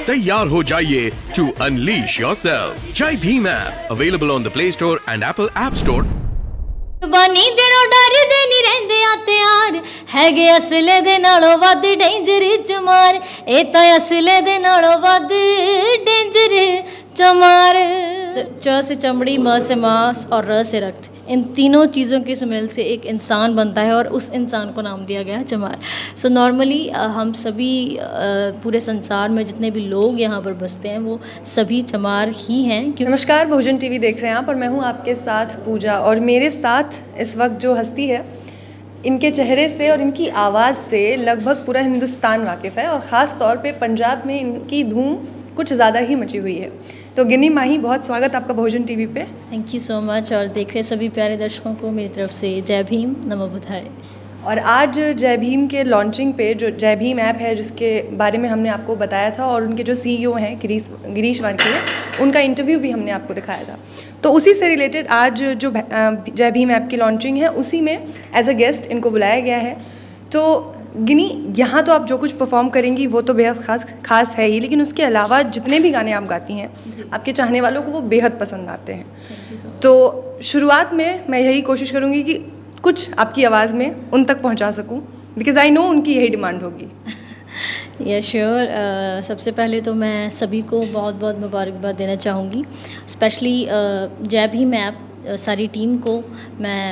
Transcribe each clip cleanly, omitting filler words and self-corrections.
तैयार हो जाइए to unleash yourself. Jai Bhim app available on the Play Store and Apple App Store. ਬਾਨੀ ਦਿਨੋਂ ਡਰਦੇ ਨਹੀਂ ਰਹਿੰਦੇ ਆ ਤਿਆਰ ਹੈਗੇ ਅਸਲੇ ਦੇ ਨਾਲੋਂ ਵੱਧ ਡੇਂਜਰ ਚਮਾਰ ਇਹ ਤਾਂ ਅਸਲੇ ਦੇ ਨਾਲੋਂ ਵੱਧ डेंजर चमार। च से चमड़ी, म से मांस और र से रक्त, इन तीनों चीज़ों के सुमेल से एक इंसान बनता है और उस इंसान को नाम दिया गया है चमार। सो नॉर्मली हम सभी पूरे संसार में जितने भी लोग यहाँ पर बसते हैं वो सभी चमार ही हैं। नमस्कार, बहुजन टीवी देख रहे हैं आप और मैं हूँ आपके साथ पूजा। और मेरे साथ इस वक्त जो हस्ती है, इनके चेहरे से और इनकी आवाज़ से लगभग पूरा हिंदुस्तान वाकिफ़ है और ख़ास तौर पे पंजाब में इनकी धूम कुछ ज़्यादा ही मची हुई है। तो गिनी माही, बहुत स्वागत आपका बहुजन टीवी पे। Thank you so much. और देख रहे सभी प्यारे दर्शकों को मेरी तरफ से जय भीम, नमो बुद्धाय। और आज जय भीम के लॉन्चिंग पे जो जय भीम ऐप है जिसके बारे में हमने आपको बताया था और उनके जो सीईओ हैं गिरीश वानखेड़े, उनका इंटरव्यू भी हमने आपको दिखाया था। तो उसी से रिलेटेड आज जो जय भीम ऐप की लॉन्चिंग है उसी में एज अ गेस्ट इनको बुलाया गया है। तो गिनी, यहाँ तो आप जो कुछ परफॉर्म करेंगी वो तो बेहद खास है ही, लेकिन उसके अलावा जितने भी गाने आप गाती हैं आपके चाहने वालों को वो बेहद पसंद आते हैं। तो शुरुआत में मैं यही कोशिश करूँगी कि कुछ आपकी आवाज़ में उन तक पहुँचा सकूँ, बिकॉज़ आई नो उनकी यही डिमांड होगी। या श्योर। सबसे पहले तो मैं सभी को बहुत बहुत मुबारकबाद देना चाहूँगी, स्पेशली जय भीम ऐप सारी टीम को मैं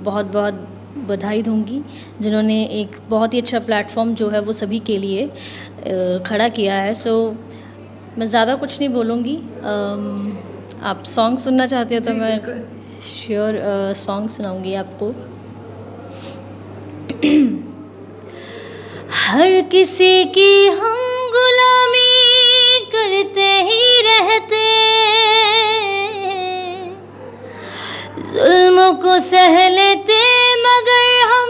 बहुत बहुत बधाई दूंगी, जिन्होंने एक बहुत ही अच्छा प्लेटफॉर्म जो है वो सभी के लिए खड़ा किया है। सो मैं ज़्यादा कुछ नहीं बोलूँगी। आप सॉन्ग सुनना चाहते हो तो मैं श्योर सॉन्ग सुनाऊंगी आपको। हर किसी की हम गुलामी करते ही रहते, जुल्म को सह लेते मगर हम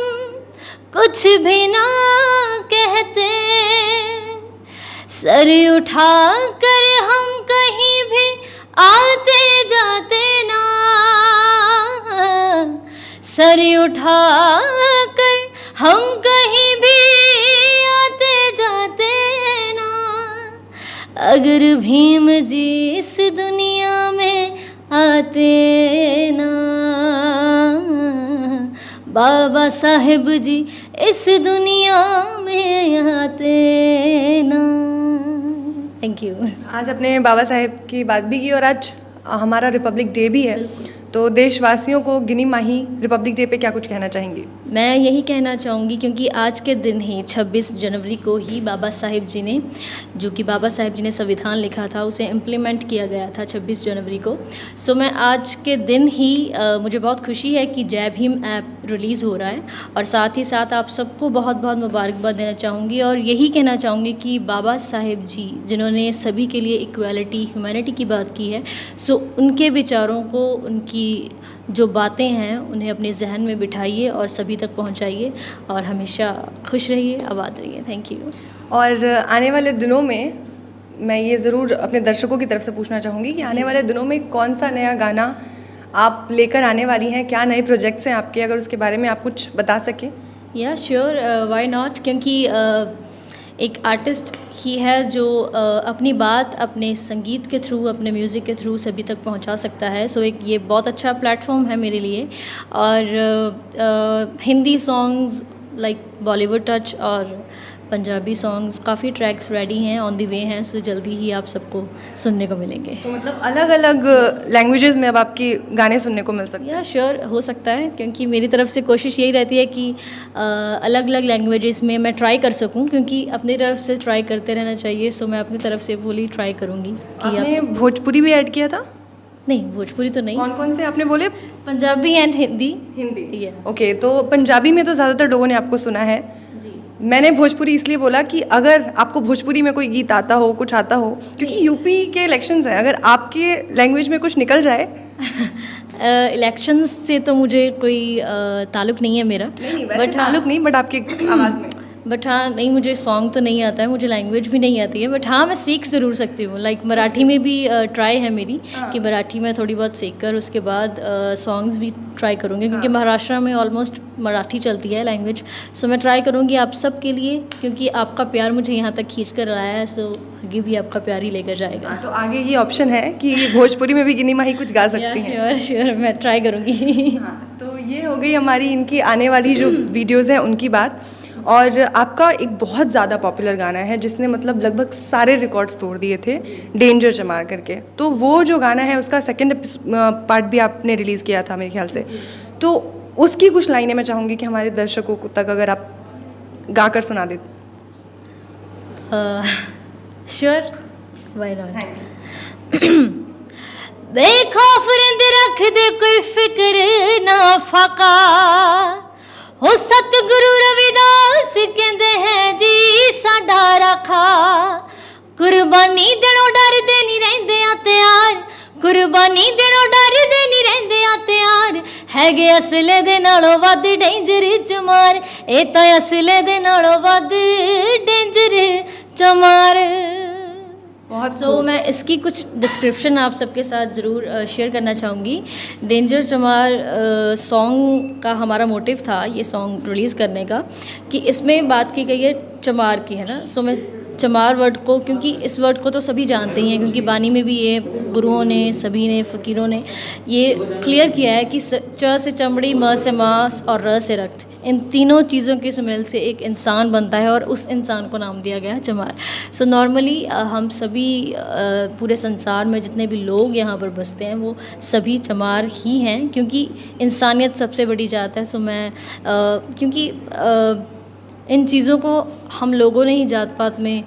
कुछ भी ना कहते, सर उठा कर हम कहीं भी आते जाते ना, सर उठा कर हम कहीं भी आते जाते ना। अगर भीम जी इस दुनिया में आते ना, बाबा साहेब जी इस दुनिया में आते ना। Thank you. आज अपने बाबा साहेब की बात भी की और आज हमारा रिपब्लिक डे भी है, तो देशवासियों को गिनी माही रिपब्लिक डे पे क्या कुछ कहना चाहेंगी? मैं यही कहना चाहूँगी क्योंकि आज के दिन ही 26 जनवरी को ही बाबा साहेब जी ने, जो कि बाबा साहेब जी ने संविधान लिखा था, उसे इम्प्लीमेंट किया गया था 26 जनवरी को। सो मैं आज के दिन ही मुझे बहुत खुशी है कि जय भीम ऐप रिलीज़ हो रहा है और साथ ही साथ आप सबको बहुत बहुत मुबारकबाद देना चाहूँगी और यही कहना चाहूँगी कि बाबा साहेब जी जिन्होंने सभी के लिए इक्वालिटी, ह्यूमैनिटी की बात की है, सो उनके विचारों को, उनकी जो बातें हैं उन्हें अपने जहन में बिठाइए और सभी तक पहुंचाइए और हमेशा खुश रहिए, आबाद रहिए। Thank you. और आने वाले दिनों में मैं ये ज़रूर अपने दर्शकों की तरफ से पूछना चाहूँगी कि आने वाले दिनों में कौन सा नया गाना आप लेकर आने वाली हैं, क्या नए प्रोजेक्ट्स हैं आपके, अगर उसके बारे में आप कुछ बता सकें। या श्योर, व्हाई नॉट, क्योंकि एक आर्टिस्ट ही है जो अपनी बात अपने संगीत के थ्रू, अपने म्यूज़िक के थ्रू सभी तक पहुंचा सकता है। सो एक ये बहुत अच्छा प्लेटफॉर्म है मेरे लिए। और Hindi songs like Bollywood touch और पंजाबी सॉन्ग्स काफ़ी ट्रैक्स रेडी हैं, ऑन द वे हैं। सो जल्दी ही आप सबको सुनने को मिलेंगे। तो मतलब अलग अलग लैंग्वेजेस में अब आपकी गाने सुनने को मिल सकते हैं? या श्योर, हो सकता है, क्योंकि मेरी तरफ से कोशिश यही रहती है कि अलग अलग लैंग्वेजेस में मैं ट्राई कर सकूं, क्योंकि अपनी तरफ से ट्राई करते रहना चाहिए। सो मैं अपनी तरफ से फुली ट्राई करूँगी कि आपने भोजपुरी भी ऐड किया था? नहीं, भोजपुरी तो नहीं। कौन कौन से आपने बोले? पंजाबी एंड हिंदी। हिंदी, ओके। तो पंजाबी में तो ज़्यादातर लोगों ने आपको सुना है। मैंने भोजपुरी इसलिए बोला कि अगर आपको भोजपुरी में कोई गीत आता हो, कुछ आता हो, क्योंकि यूपी के इलेक्शंस हैं, अगर आपके लैंग्वेज में कुछ निकल जाए। इलेक्शंस से तो मुझे कोई ताल्लुक़ नहीं है मेरा। बट ताल्लुक़ नहीं, बट आपकी आवाज़ में बट हाँ नहीं, मुझे सॉन्ग तो नहीं आता है, मुझे लैंग्वेज भी नहीं आती है, बट हाँ मैं सीख ज़रूर सकती हूँ। लाइक मराठी में भी ट्राई है मेरी कि मराठी में थोड़ी बहुत सीख कर उसके बाद सॉन्ग्स भी ट्राई करूँगी, क्योंकि महाराष्ट्र में ऑलमोस्ट मराठी चलती है लैंग्वेज। सो मैं ट्राई करूँगी आप सब के लिए, क्योंकि आपका प्यार मुझे यहाँ तक खींच कर लाया है, सो आगे भी आपका प्यार ही लेकर जाएगा। तो आगे ये ऑप्शन है कि भोजपुरी में भी गिनी माही कुछ गा सकती हैं। श्योर श्योर, मैं ट्राई करूँगी। हाँ, तो ये हो गई हमारी इनकी आने वाली जो वीडियोज़ हैं उनकी बात। और आपका एक बहुत ज़्यादा पॉपुलर गाना है जिसने मतलब लगभग सारे रिकॉर्ड्स तोड़ दिए थे, डेंजर चमार करके। तो वो जो गाना है उसका सेकंड पार्ट भी आपने रिलीज़ किया था मेरे ख्याल से, तो उसकी कुछ लाइनें मैं चाहूँगी कि हमारे दर्शकों तक अगर आप गा कर सुना दें। Sure, why not. बेखौफ रिंद रख दे कोई फिक्र ना फाका, हो सतगुरु रविदास कहते हैं जी साडा राखा, कुर्बानी देणों डरदे नहीं रहिंदे आ तैयार, कुर्बानी देणों डरदे नहीं रहिंदे आ तैयार, हैगे असले दे नालों वध डेंजर चमार, ए तां असले दे नालों वध डेंजर चमार। बहुत मैं इसकी कुछ डिस्क्रिप्शन आप सबके साथ ज़रूर शेयर करना चाहूँगी। डेंजर चमार सॉन्ग का हमारा मोटिव था ये सॉन्ग रिलीज़ करने का, कि इसमें बात की गई है चमार की, है ना। सो मैं चमार वर्ड को, क्योंकि इस वर्ड को तो सभी जानते ही हैं, क्योंकि बानी में भी ये गुरुओं ने, सभी ने, फ़कीरों ने ये क्लियर किया है कि च से चमड़ी, म से मांस और र से रक्त, इन तीनों चीज़ों के सुमेल से एक इंसान बनता है और उस इंसान को नाम दिया गया है चमार। सो नॉर्मली हम सभी पूरे संसार में जितने भी लोग यहाँ पर बसते हैं वो सभी चमार ही हैं, क्योंकि इंसानियत सबसे बड़ी जात है। सो मैं क्योंकि इन चीज़ों को हम लोगों ने ही जात पात में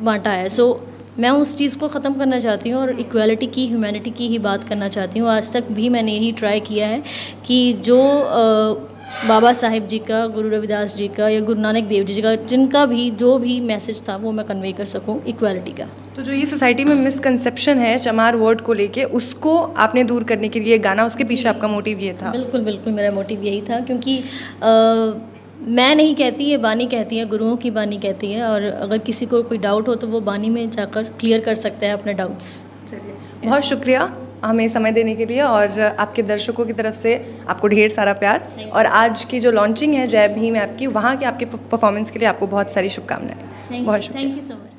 बांटा है। सो मैं उस चीज़ को ख़त्म करना चाहती हूँ और इक्वालिटी की, ह्यूमैनिटी की ही बात करना चाहती हूँ। आज तक भी मैंने यही ट्राई किया है कि जो बाबा साहिब जी का, गुरु रविदास जी का या गुरु नानक देव जी का, जिनका भी जो भी मैसेज था वो मैं कन्वे कर सकूं इक्वालिटी का। तो जो ये सोसाइटी में मिसकंसेप्शन है चमार वर्ड को लेके, उसको आपने दूर करने के लिए गाना, उसके पीछे आपका मोटिव ये था? बिल्कुल बिल्कुल, मेरा मोटिव यही था, क्योंकि मैं नहीं कहती, ये बानी कहती है, गुरुओं की बानी कहती है, और अगर किसी को कोई डाउट हो तो वो बानी में जाकर क्लियर कर सकता है अपने डाउट्स। चलिए, बहुत शुक्रिया हमें समय देने के लिए, और आपके दर्शकों की तरफ से आपको ढेर सारा प्यार, और आज की जो लॉन्चिंग है जय भीम ऐप की, वहाँ के आपके परफॉर्मेंस के लिए आपको बहुत सारी शुभकामनाएं। बहुत शुक्रिया। Thank you so much.